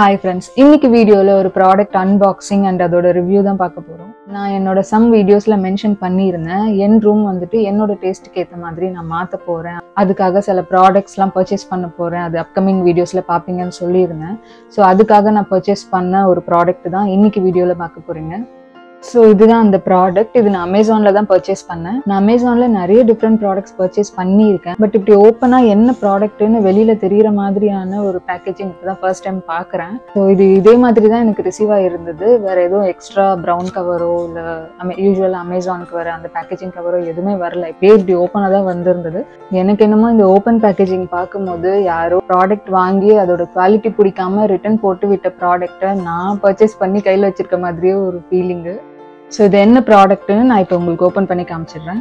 Hi friends, இன்னைக்கு வீடியோல ஒரு ப்ராடக்ட் அன்பாக்சிங் அண்ட் அதோட ரிவ்யூ தான் பார்க்க போறோம். நான் என்னோட சம் வீடியோஸ்ல மென்ஷன் பண்ணியிருந்தேன். என் ரூம் வந்துட்டு என்னோட டேஸ்ட்டுக்கு ஏற்ற மாதிரி நான் மாற்ற போறேன். அதுக்காக சில ப்ராடக்ட்ஸ்லாம் பர்ச்சேஸ் பண்ண போறேன். அது அப்கமிங் வீடியோஸ்ல பார்ப்பீங்கன்னு சொல்லியிருந்தேன். ஸோ அதுக்காக நான் பர்ச்சேஸ் பண்ண ஒரு ப்ராடக்ட் தான் இன்னைக்கு வீடியோல பார்க்க போறீங்க. ஸோ இதுதான் அந்த ப்ராடக்ட். இது நான் அமேசான்ல தான் பர்ச்சேஸ் பண்ணேன். நான் அமேசான்ல நிறைய டிஃப்ரெண்ட் ப்ராடக்ட்ஸ் பர்ச்சேஸ் பண்ணியிருக்கேன். பட் இப்படி ஓப்பனா என்ன ப்ராடக்ட்னு வெளியில தெரியுற மாதிரியான ஒரு பேக்கேஜிங் இப்பதான் ஃபர்ஸ்ட் டைம் பார்க்குறேன். ஸோ இது இதே மாதிரி தான் எனக்கு ரிசீவ் ஆகிருந்தது. வேற எதுவும் எக்ஸ்ட்ரா ப்ரௌன் கவரோ இல்லை யூஸ்வல் அமேசானுக்கு வர அந்த பேக்கேஜிங் கவரோ எதுவுமே வரல. இப்படி ஓப்பனாக தான் வந்திருந்தது. எனக்கு என்னமோ இந்த ஓப்பன் பேக்கேஜிங் பார்க்கும்போது யாரோ ப்ராடக்ட் வாங்கி அதோட குவாலிட்டி பிடிக்காம ரிட்டர்ன் போட்டு விட்ட ப்ராடக்டை நான் பர்ச்சேஸ் பண்ணி கையில் வச்சிருக்க மாதிரியே ஒரு ஃபீலிங்கு. ஸோ இது என்ன ப்ராடக்ட்னு நான் இப்போ உங்களுக்கு ஓப்பன் பண்ணி காமிச்சிடுறேன்.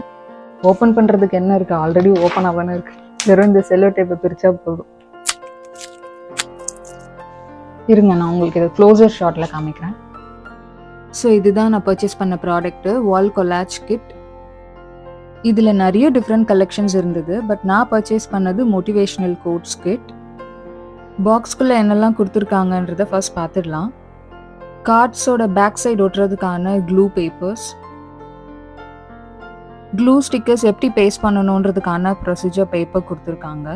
ஓப்பன் பண்ணுறதுக்கு என்ன இருக்குது, ஆல்ரெடி ஓப்பன் ஆகானு இருக்குது. வெறும் இந்த செல்லோ டேப்பை பிரித்தா போதும். இருங்க, நான் உங்களுக்கு இதை க்ளோசர் ஷாட்டில் காமிக்கிறேன். ஸோ இதுதான் நான் பர்ச்சேஸ் பண்ண ப்ராடக்ட்டு, வால் கொலாஜ் கிட். இதில் நிறைய டிஃப்ரெண்ட் கலெக்ஷன்ஸ் இருந்தது. பட் நான் பர்ச்சேஸ் பண்ணது மோட்டிவேஷ்னல் கோட்ஸ் கிட். பாக்ஸ்குள்ளே என்னெல்லாம் கொடுத்துருக்காங்கன்றதை ஃபர்ஸ்ட் பார்த்துடலாம். கார்ட்ஸோட பேக் சைடு ஒட்டுறதுக்கான க்ளூ பேப்பர்ஸ், க்ளூ ஸ்டிக்கர்ஸ் எப்படி பேஸ்ட் பண்ணணுன்றதுக்கான ப்ரொசீஜர் பேப்பர் கொடுத்துருக்காங்க.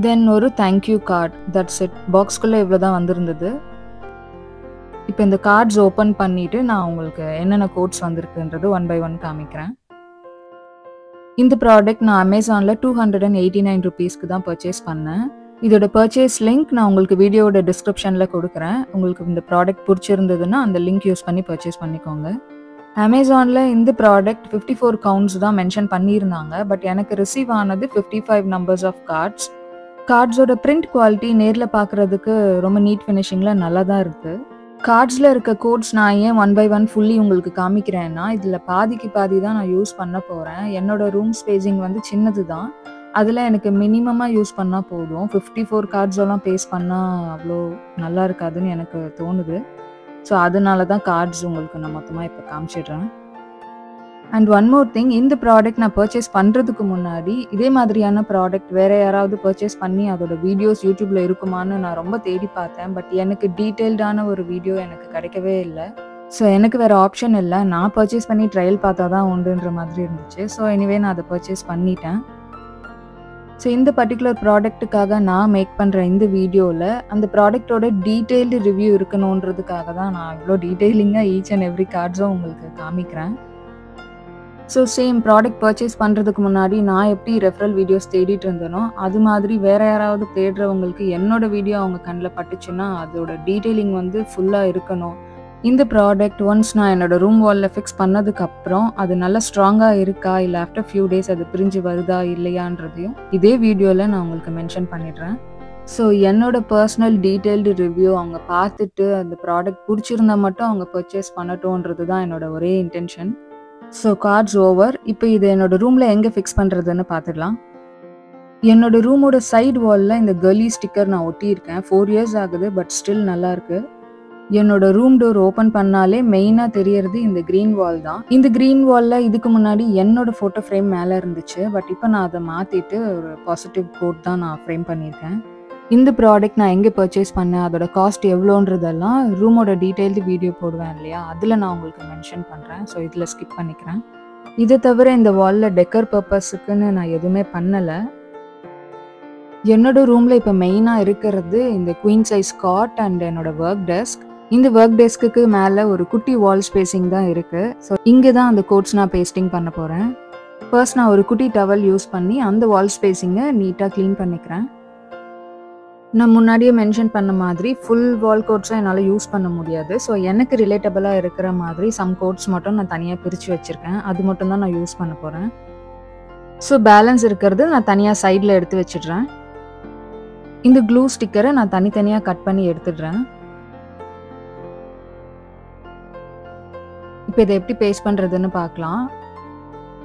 தென் ஒரு தேங்க்யூ கார்டு. That's it. பாக்ஸ்குள்ளே இவ்வளோ தான் வந்திருந்தது. இப்போ இந்த கார்ட்ஸ் ஓப்பன் பண்ணிவிட்டு நான் உங்களுக்கு என்னென்ன கோட்ஸ் வந்திருக்குன்றது ஒன் பை ஒன் காமிக்கிறேன். இந்த ப்ராடக்ட் நான் அமேசானில் 289 rupeesக்கு தான் பர்ச்சேஸ் பண்ணேன். இதோட பர்ச்சேஸ் லிங்க் நான் உங்களுக்கு வீடியோட டிஸ்கிரிப்ஷனில் கொடுக்குறேன். உங்களுக்கு இந்த ப்ராடக்ட் பிடிச்சிருந்ததுன்னா அந்த லிங்க் யூஸ் பண்ணி பர்ச்சேஸ் பண்ணிக்கோங்க. அமேசானில் இந்த ப்ராடக்ட் 54 கவுண்ட்ஸ் தான் மென்ஷன் பண்ணியிருந்தாங்க. பட் எனக்கு ரிசீவ் ஆனது 55 நம்பர்ஸ் ஆஃப் கார்ட்ஸ். கார்ட்ஸோட பிரிண்ட் குவாலிட்டி நேரில் பார்க்குறதுக்கு ரொம்ப நீட் ஃபினிஷிங்கில் நல்லா தான் இருக்குது. கார்ட்ஸில் இருக்க கோட்ஸ் நான் ஏன் ஒன் பை ஒன் ஃபுல்லி உங்களுக்கு காமிக்கிறேன்னா, இதில் பாதிக்கு பாதி தான் நான் யூஸ் பண்ண போகிறேன். என்னோட ரூம் ஸ்பேஸிங் வந்து சின்னது தான். அதில் எனக்கு மினிமமாக யூஸ் பண்ணால் போதும். 54 கார்ட்ஸெல்லாம் பேஸ்ட் பண்ணால் அவ்வளோ நல்லா இருக்காதுன்னு எனக்கு தோணுது. ஸோ அதனால தான் கார்ட்ஸ் உங்களுக்கு நான் மொத்தமாக இப்போ காமிச்சிடுறேன். அண்ட் ஒன் மோர் திங், இந்த ப்ராடக்ட் நான் பர்ச்சேஸ் பண்ணுறதுக்கு முன்னாடி இதே மாதிரியான ப்ராடக்ட் வேறு யாராவது பர்ச்சேஸ் பண்ணி அதோட வீடியோஸ் யூடியூப்பில் இருக்குமான்னு நான் ரொம்ப தேடி பார்த்தேன். பட் எனக்கு டீட்டெயில்டான ஒரு வீடியோ எனக்கு கிடைக்கவே இல்லை. ஸோ எனக்கு வேறு ஆப்ஷன் இல்லை. நான் பர்ச்சேஸ் பண்ணி ட்ரையல் பார்த்தா தான் உண்டுன்ற மாதிரி இருந்துச்சு. ஸோ எனிவே நான் அதை பர்ச்சேஸ் பண்ணிட்டேன். ஸோ இந்த பர்டிகுலர் ப்ராடக்ட்டுக்காக நான் மேக் பண்ணுற இந்த வீடியோவில் அந்த ப்ராடக்டோட டீட்டெயில்டு ரிவ்யூ இருக்கணுன்றதுக்காக தான் நான் இவ்வளோ டீட்டெயிலிங்காக ஈச் அண்ட் எவ்ரி கார்ட்ஸும் உங்களுக்கு காமிக்கிறேன். ஸோ சேம் ப்ராடக்ட் பர்ச்சேஸ் பண்ணுறதுக்கு முன்னாடி நான் எப்படி ரெஃபரல் வீடியோஸ் தேடிட்டு இருந்தேனோ அது மாதிரி வேறு யாராவது தேடுறவங்களுக்கு என்னோட வீடியோ அவங்க கண்ணில் பட்டுச்சுன்னா அதோட டீட்டெயிலிங் வந்து ஃபுல்லாக இருக்கணும். இந்த ப்ராடக்ட் ஒன்ஸ் நான் என்னோட ரூம் வாலில் ஃபிக்ஸ் பண்ணதுக்கப்புறம் அது நல்லா ஸ்ட்ராங்காக இருக்கா இல்லை ஆஃப்டர் ஃபியூ டேஸ் அது பிரிஞ்சு வருதா இல்லையான்றதையும் இதே வீடியோவில் நான் உங்களுக்கு மென்ஷன் பண்ணிடுறேன். ஸோ என்னோட பர்சனல் டீட்டெயில்டு ரிவ்யூ அவங்க பார்த்துட்டு அந்த ப்ராடக்ட் பிடிச்சிருந்தா மட்டும் அவங்க பர்ச்சேஸ் பண்ணட்டோன்றது தான் என்னோட ஒரே இன்டென்ஷன். So cards over. இப்போ இது என்னோட ரூமில் எங்கே ஃபிக்ஸ் பண்ணுறதுன்னு பார்த்துடலாம். என்னோட ரூமோட சைடு வாலில் இந்த கலி ஸ்டிக்கர் நான் ஒட்டியிருக்கேன். 4 years ஆகுது. பட் ஸ்டில் நல்லாயிருக்கு. என்னோட ரூம் டோர் ஓப்பன் பண்ணாலே மெயினாக தெரியறது இந்த க்ரீன் வால் தான். இந்த க்ரீன் வாலில் இதுக்கு முன்னாடி என்னோட ஃபோட்டோ ஃப்ரேம் மேலே இருந்துச்சு. பட் இப்போ நான் அதை மாற்றிட்டு ஒரு பாசிட்டிவ் கோட் தான் நான் ஃப்ரேம் பண்ணியிருக்கேன். இந்த ப்ராடக்ட் நான் எங்கே பர்ச்சேஸ் பண்ணேன், அதோட காஸ்ட் எவ்வளோன்றதெல்லாம் ரூமோட டீட்டெயில்டு வீடியோ போடுவேன் இல்லையா, அதில் நான் உங்களுக்கு மென்ஷன் பண்ணுறேன். ஸோ இதில் ஸ்கிப் பண்ணிக்கிறேன். இதை தவிர இந்த வாலில் டெக்கர் பர்பஸுக்குன்னு நான் எதுவுமே பண்ணலை. என்னோட ரூமில் இப்போ மெயினாக இருக்கிறது இந்த குவீன் சைஸ் காட் அண்ட் என்னோட ஒர்க் டெஸ்க். இந்த ஒர்க் டெஸ்க்கு மேலே ஒரு குட்டி வால் ஸ்பேசிங் தான் இருக்குது. ஸோ இங்கே தான் அந்த கோட்ஸ் நான் பேஸ்டிங் பண்ண போகிறேன். ஃபர்ஸ்ட் நான் ஒரு குட்டி டவல் யூஸ் பண்ணி அந்த வால் ஸ்பேசிங்கை நீட்டாக க்ளீன் பண்ணிக்கிறேன். நான் முன்னாடியே மென்ஷன் பண்ண மாதிரி ஃபுல் வால் கோட்ஸும் என்னால் யூஸ் பண்ண முடியாது. ஸோ எனக்கு ரிலேட்டபிளாக இருக்கிற மாதிரி சம் கோட்ஸ் மட்டும் நான் தனியாக பிரித்து வச்சுருக்கேன். அது மட்டும் தான் நான் யூஸ் பண்ண போகிறேன். ஸோ பேலன்ஸ் இருக்கிறது நான் தனியாக சைடில் எடுத்து வச்சிடுறேன். இந்த க்ளூ ஸ்டிக்கரை நான் தனித்தனியாக கட் பண்ணி எடுத்துடுறேன். இப்போ இதை எப்படி பேஸ்ட் பண்ணுறதுன்னு பார்க்கலாம்.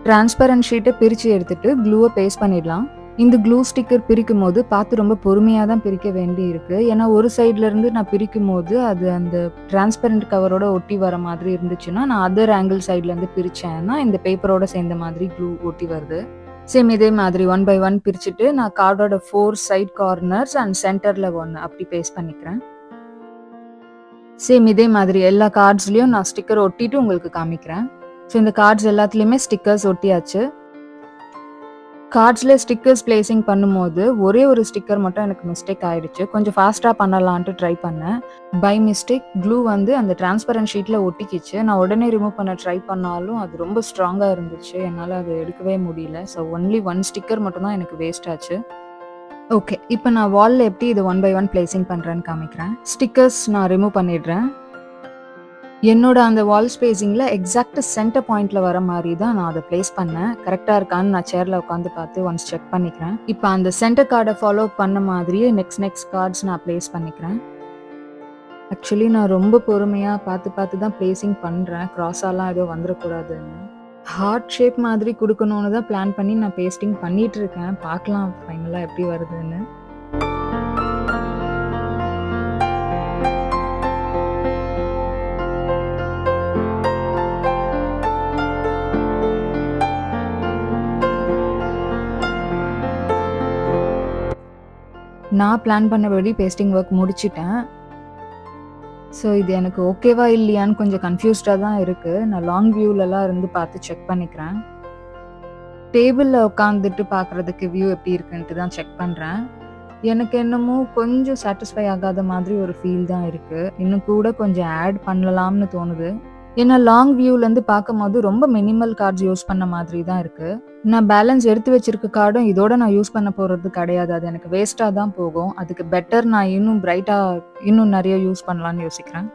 டிரான்ஸ்பரண்ட் ஷீட்டை பிரித்து எடுத்துகிட்டு க்ளூவை பேஸ்ட் பண்ணிடலாம். இந்த க்ளூ ஸ்டிக்கர் பிரிக்கும் போது பார்த்து ரொம்ப பொறுமையாக தான் பிரிக்க வேண்டி இருக்குது. ஏன்னா ஒரு சைட்லேருந்து நான் பிரிக்கும் போது அது அந்த டிரான்ஸ்பரண்ட் கவரோட ஒட்டி வர மாதிரி இருந்துச்சுன்னா நான் அதர் ஆங்கிள் சைட்லேருந்து பிரித்தேன்னா இந்த பேப்பரோட சேர்ந்த மாதிரி க்ளூ ஒட்டி வருது. சேம் இதே மாதிரி 1 by 1 பிரிச்சுட்டு நான் கார்டோட 4 சைட் கார்னர்ஸ் அண்ட் சென்டர்ல 1 அப்படி பேஸ்ட் பண்ணிக்கிறேன். சேம் இதே மாதிரி எல்லா கார்ட்ஸ்லயும் நான் ஸ்டிக்கர் ஒட்டிட்டு உங்களுக்கு காமிக்கிறேன். ஸோ இந்த கார்ட்ஸ் எல்லாத்துலேயுமே ஸ்டிக்கர்ஸ் ஒட்டியாச்சு. கார்ட்ஸில் ஸ்டிக்கர்ஸ் பிளேசிங் பண்ணும்போது ஒரே ஒரு ஸ்டிக்கர் மட்டும் எனக்கு மிஸ்டேக் ஆகிடுச்சு. கொஞ்சம் ஃபாஸ்ட்டாக பண்ணலான்ட்டு ட்ரை பண்ணேன். பை மிஸ்டேக் க்ளூ வந்து அந்த டிரான்ஸ்பரண்ட் ஷீட்டில் ஒட்டிக்கிச்சு. நான் உடனே ரிமூவ் பண்ண ட்ரை பண்ணாலும் அது ரொம்ப ஸ்ட்ராங்காக இருந்துச்சு. என்னால் அதை எடுக்கவே முடியல. ஸோ ஒன்லி 1 ஸ்டிக்கர் மட்டும்தான் எனக்கு வேஸ்ட் ஆச்சு. ஓகே, இப்போ நான் வாலில் எப்படி இது 1 by 1 பிளேசிங் பண்ணுறேன்னு காமிக்கிறேன். ஸ்டிக்கர்ஸ் நான் ரிமூவ் பண்ணிடுறேன். என்னோட அந்த வால் ஸ்பேஸிங்கில் எக்ஸாக்ட் சென்டர் பாயிண்ட்ல வர மாதிரி தான் நான் அதை பிளேஸ் பண்ணேன். கரெக்டாக இருக்கான்னு நான் சேரில் உட்காந்து பார்த்து ஒன்ஸ் செக் பண்ணிக்கிறேன். இப்போ அந்த சென்டர் கார்டை ஃபாலோ பண்ண மாதிரியே நெக்ஸ்ட் கார்ட்ஸ் நான் பிளேஸ் பண்ணிக்கிறேன். ஆக்சுவலி நான் ரொம்ப பொறுமையாக பார்த்து தான் பிளேசிங் பண்ணுறேன். க்ராஸாலாம் ஏதோ வந்துடக்கூடாதுன்னு. ஹார்ட் ஷேப் மாதிரி கொடுக்கணுன்னு தான் பிளான் பண்ணி நான் பேஸ்டிங் பண்ணிட்டு இருக்கேன். பார்க்கலாம் ஃபைனலாக எப்படி வருதுன்னு. நான் பிளான் பண்ணபடி பேஸ்டிங் ஒர்க் முடிச்சிட்டேன். ஸோ இது எனக்கு ஓகேவா இல்லையான்னு கொஞ்சம் கன்ஃபியூஸ்டாக தான் இருக்குது. நான் லாங் வியூலலாம் இருந்து பார்த்து செக் பண்ணிக்கிறேன். டேபிளில் உட்காந்துட்டு பார்க்குறதுக்கு வியூ எப்படி இருக்குன்ட்டு தான் செக் பண்ணுறேன். எனக்கு என்னமோ கொஞ்சம் சாட்டிஸ்ஃபை ஆகாத மாதிரி ஒரு ஃபீல் தான் இருக்குது. இன்னும் கூட கொஞ்சம் ஆட் பண்ணலாம்னு தோணுது. ஏன்னா லாங் வியூலேருந்து பார்க்கும்போது ரொம்ப மினிமல் கார்ட்ஸ் யூஸ் பண்ண மாதிரி தான் இருக்குது. நான் பேலன்ஸ் எடுத்து வச்சிருக்க கார்டும் இதோட நான் யூஸ் பண்ண போகிறது கிடையாது. அது எனக்கு வேஸ்ட்டாக தான் போகும். அதுக்கு பெட்டர் நான் இன்னும் பிரைட்டாக இன்னும் நிறைய யூஸ் பண்ணலான்னு யோசிக்கிறேன்.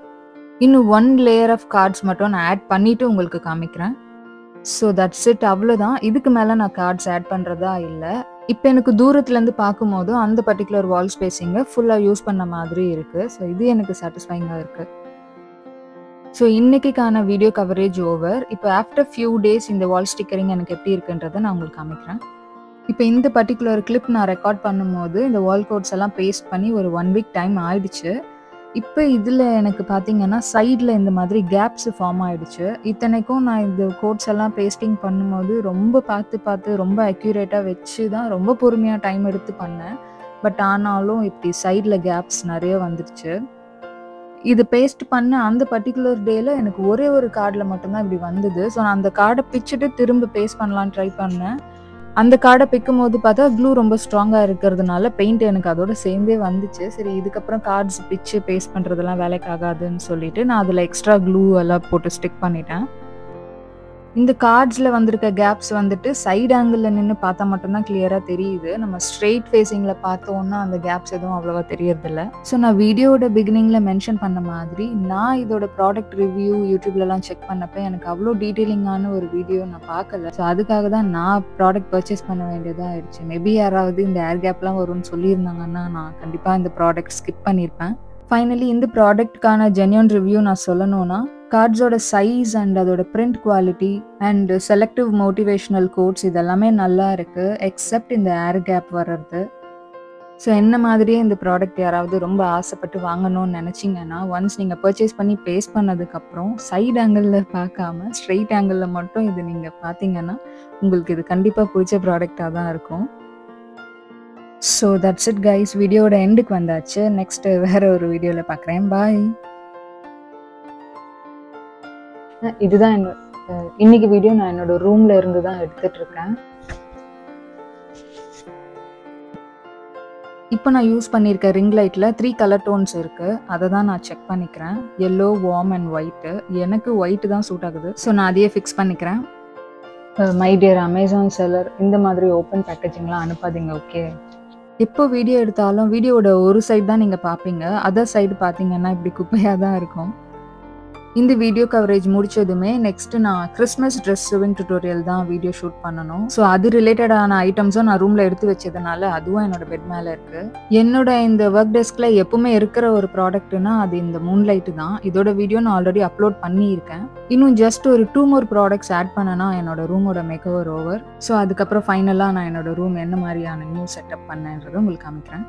இன்னும் 1 லேயர் ஆஃப் கார்ட்ஸ் மட்டும் நான் ஆட் பண்ணிவிட்டு உங்களுக்கு காமிக்கிறேன். ஸோ தட்ஸ் இட், அவ்வளோதான். இதுக்கு மேலே நான் கார்ட்ஸ் ஆட் பண்ணுறதா இல்லை. இப்போ எனக்கு தூரத்துலேருந்து பார்க்கும்போது அந்த பர்டிகுலர் வால் ஸ்பேஸிங்கை ஃபுல்லாக யூஸ் பண்ண மாதிரி இருக்குது. ஸோ இது எனக்கு சாட்டிஸ்ஃபைங்காக இருக்குது. ஸோ இன்னைக்கான வீடியோ கவரேஜ் ஓவர். இப்போ ஆஃப்டர் ஃபியூ டேஸ் இந்த வால் ஸ்டிக்கரிங் எனக்கு எப்படி இருக்குன்றதை நான் உங்களுக்கு காமிக்கிறேன். இப்போ இந்த பர்டிகுலர் கிளிப் நான் ரெக்கார்ட் பண்ணும்போது இந்த வால் கோட்ஸ் எல்லாம் பேஸ்ட் பண்ணி ஒரு 1 வீக் டைம் ஆயிடுச்சு. இப்போ இதில் எனக்கு பார்த்தீங்கன்னா சைடில் இந்த மாதிரி கேப்ஸ் ஃபார்ம் ஆயிடுச்சு. இத்தனைக்கும் நான் இந்த கோட்ஸ் எல்லாம் பேஸ்டிங் பண்ணும்போது ரொம்ப பார்த்து ரொம்ப அக்யூரேட்டாக வச்சு தான் ரொம்ப பொறுமையாக டைம் எடுத்து பண்ணேன். பட் ஆனாலும் இப்படி சைடில் கேப்ஸ் நிறைய வந்துடுச்சு. இது பேஸ்ட் பண்ண அந்த பர்டிகுலர் டேல எனக்கு ஒரே ஒரு கார்டில் மட்டும்தான் இப்படி வந்தது. ஸோ நான் அந்த கார்டை பிச்சுட்டு திரும்ப பேஸ்ட் பண்ணலான்னு ட்ரை பண்ணேன். அந்த கார்டை பிக்கும் போது பார்த்தா க்ளூ ரொம்ப ஸ்ட்ராங்காக இருக்கிறதுனால பெயிண்ட் எனக்கு அதோட சேர்ந்தே வந்துச்சு. சரி, இதுக்கப்புறம் கார்ட்ஸ் பிச்சு பேஸ்ட் பண்ணுறதெல்லாம் வேலைக்கு ஆகாதுன்னு சொல்லிட்டு நான் அதில் எக்ஸ்ட்ரா க்ளூ எல்லாம் போட்டு ஸ்டிக் பண்ணிட்டேன். இந்த கார்ட்ஸில் வந்திருக்க கேப்ஸ் வந்துட்டு சைடு ஆங்கிளில் நின்று பார்த்தா மட்டும்தான் கிளியராக தெரியுது. நம்ம ஸ்ட்ரெயிட் ஃபேஸிங்கில் பார்த்தோன்னா அந்த கேப்ஸ் எதுவும் அவ்வளோவா தெரியறதில்ல. ஸோ நான் வீடியோட பிகினிங்கில் மென்ஷன் பண்ண மாதிரி நான் இதோட ப்ராடக்ட் ரிவ்யூ யூடியூப்லலாம் செக் பண்ணப்போ எனக்கு அவ்வளோ டீட்டெயிலிங்கான ஒரு வீடியோ நான் பார்க்கல. ஸோ அதுக்காக தான் நான் ப்ராடக்ட் பர்ச்சேஸ் பண்ண வேண்டியதாக ஆயிடுச்சு. மேபி யாராவது இந்த ஏர் கேப்லாம் வரும்னு சொல்லியிருந்தாங்கன்னா நான் கண்டிப்பாக இந்த ப்ராடக்ட் ஸ்கிப் பண்ணியிருப்பேன். ஃபைனலி இந்த ப்ராடக்ட்கான ஜென்யூன் ரிவ்யூ நான் சொல்லணும்னா, கார்ட்ஸோட சைஸ் அண்ட் அதோட print quality and selective motivational quotes இதெல்லாமே நல்லா இருக்குது, எக்ஸப்ட் இந்த ஏர் கேப் வர்றது. ஸோ என்ன மாதிரியே இந்த ப்ராடக்ட் யாராவது ரொம்ப ஆசைப்பட்டு வாங்கணும்னு நினச்சிங்கன்னா ஒன்ஸ் நீங்கள் பர்ச்சேஸ் பண்ணி பேஸ்ட் பண்ணதுக்கப்புறம் சைடு ஆங்கிளில் பார்க்காம ஸ்ட்ரெயிட் ஆங்கிளில் மட்டும் இது நீங்கள் பார்த்தீங்கன்னா உங்களுக்கு இது கண்டிப்பாக பிடிச்ச ப்ராடக்டாக தான் இருக்கும். ஸோ தட்ஸ் இட் கைஸ், வீடியோட எண்டுக்கு வந்தாச்சு. நெக்ஸ்ட் வேறு ஒரு வீடியோவில் பார்க்குறேன். பாய். இதுதான் இன்னைக்கு வீடியோ நான் என்னோட ரூம்ல இருந்து தான் எடுத்துட்டு இருக்கேன். இப்போ நான் யூஸ் பண்ணியிருக்க ரிங் லைட்டில் 3 கலர் டோன்ஸ் இருக்குது. அதை தான் நான் செக் பண்ணிக்கிறேன். Yellow, warm and white. எனக்கு ஒயிட்டு தான் சூட் ஆகுது. ஸோ நான் அதையே ஃபிக்ஸ் பண்ணிக்கிறேன். மை டியர் அமேசான் செல்லர், இந்த மாதிரி ஓப்பன் பேக்கேஜிங்லாம் அனுப்பாதீங்க, ஓகே? எப்போ வீடியோ எடுத்தாலும் வீடியோட ஒரு சைடு தான் நீங்கள் பார்ப்பீங்க, அதர் சைடு பார்த்தீங்கன்னா இப்படி குப்பையாக தான் இருக்கும். இந்த வீடியோ கவரேஜ் முடிச்சதுமே நெக்ஸ்ட் நான் கிறிஸ்மஸ் ட்ரெஸ் ஷூவிங் டுட்டோரியல் தான் வீடியோ ஷூட் பண்ணணும். ஸோ அது ரிலேட்டடான ஐட்டம்ஸும் நான் ரூம்ல எடுத்து வச்சதுனால அதுவும் என்னோட பெட் மேலே இருக்கு. என்னோட இந்த ஒர்க் டெஸ்க்ல எப்பவுமே இருக்கிற ஒரு ப்ராடக்ட்னா அது இந்த மூன்லைட் தான். இதோட வீடியோ நான் ஆல்ரெடி அப்லோட் பண்ணியிருக்கேன். இன்னும் ஜஸ்ட் ஒரு 2 more ப்ராடக்ட்ஸ் ஆட் பண்ணனா என்னோட ரூமோட மேக்ஓவர் ஓவர். ஸோ அதுக்கப்புறம் ஃபைனலாக நான் என்னோட ரூம் என்ன மாதிரியான நியூ செட்டப் பண்ணேன்றதை உங்களுக்கு காமிக்கிறேன்.